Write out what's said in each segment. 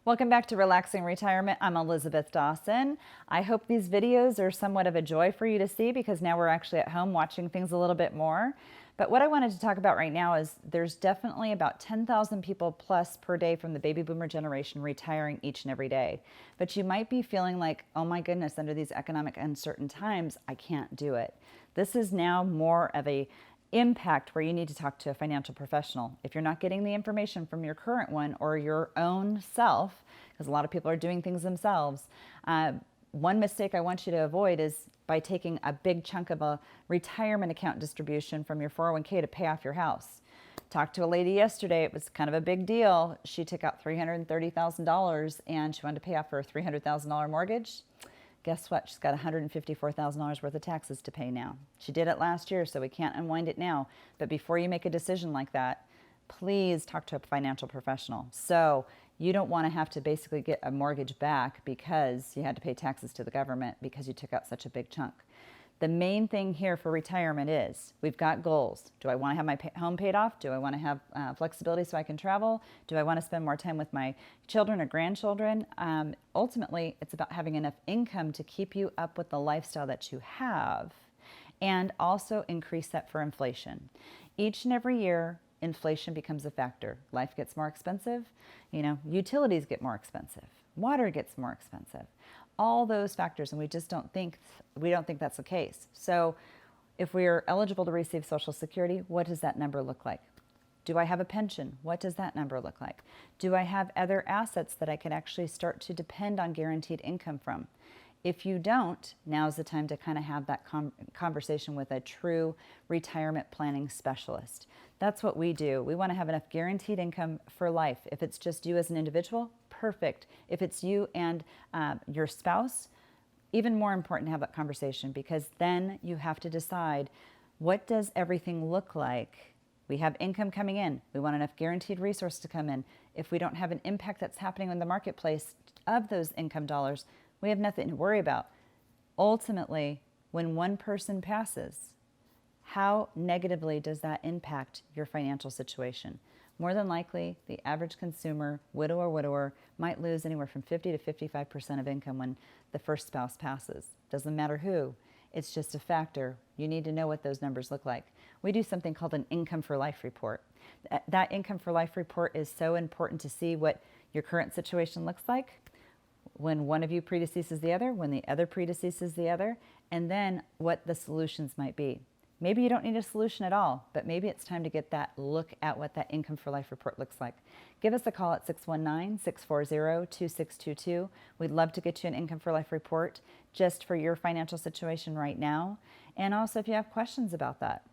Welcome back to Relaxing Retirement. I'm Elizabeth Dawson. I hope these videos are somewhat of a joy for you to see because now we're actually at home watching things a little bit more. But what I wanted to talk about right now is there's definitely about 10,000 people plus per day from the baby boomer generation retiring each and every day. But you might be feeling like, oh my goodness, under these economic uncertain times, I can't do it. This is now more of a impact where you need to talk to a financial professional. If you're not getting the information from your current one or your own self, because a lot of people are doing things themselves, one mistake I want you to avoid is by taking a big chunk of a retirement account distribution from your 401k to pay off your house. Talked to a lady yesterday. It was kind of a big deal. She took out $330,000 and she wanted to pay off her $300,000 mortgage. Guess what? She's got $154,000 worth of taxes to pay now. She did it last year, so we can't unwind it now. But before you make a decision like that, please talk to a financial professional. So you don't want to have to basically get a mortgage back because you had to pay taxes to the government because you took out such a big chunk. The main thing here for retirement is we've got goals. Do I want to have my home paid off? Do I want to have flexibility so I can travel? Do I want to spend more time with my children or grandchildren? Ultimately, it's about having enough income to keep you up with the lifestyle that you have and also increase that for inflation. Each and every year, inflation becomes a factor. Life gets more expensive. Utilities get more expensive. Water gets more expensive. All those factors, and we don't think that's the case. So if we are eligible to receive Social Security, what does that number look like? Do I have a pension? What does that number look like? Do I have other assets that I can actually start to depend on guaranteed income from? If you don't, now's the time to kind of have that conversation with a true retirement planning specialist. That's what we do. We want to have enough guaranteed income for life. If it's just you as an individual, perfect. If it's you and your spouse, even more important to have that conversation because then you have to decide, what does everything look like? We have income coming in. We want enough guaranteed resource to come in. If we don't have an impact that's happening in the marketplace of those income dollars, we have nothing to worry about. Ultimately, when one person passes, how negatively does that impact your financial situation? More than likely, the average consumer, widow or widower, might lose anywhere from 50 to 55% of income when the first spouse passes. Doesn't matter who. It's just a factor. You need to know what those numbers look like. We do something called an income for life report. That income for life report is so important to see what your current situation looks like when one of you predeceases the other, when the other predeceases the other, and then what the solutions might be. Maybe you don't need a solution at all, but maybe it's time to get that look at what that income for life report looks like. Give us a call at 619-640-2622. We'd love to get you an income for life report just for your financial situation right now. And also if you have questions about that.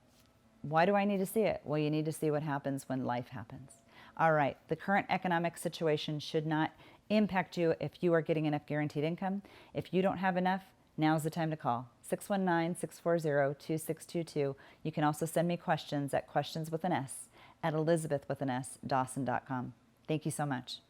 Why do I need to see it? Well, you need to see what happens when life happens. All right, the current economic situation should not impact you if you are getting enough guaranteed income. If you don't have enough, now's the time to call. 619-640-2622. You can also send me questions at questions@elizabethwithansdawson.com. Thank you so much.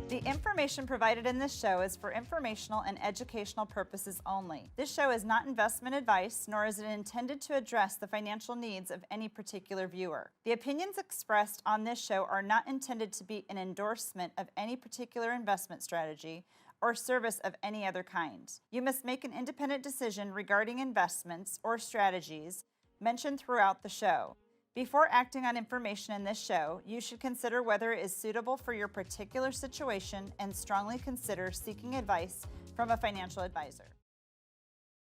The information provided in this show is for informational and educational purposes only. This show is not investment advice, nor is it intended to address the financial needs of any particular viewer. The opinions expressed on this show are not intended to be an endorsement of any particular investment strategy or service of any other kind. You must make an independent decision regarding investments or strategies mentioned throughout the show. Before acting on information in this show, you should consider whether it is suitable for your particular situation and strongly consider seeking advice from a financial advisor.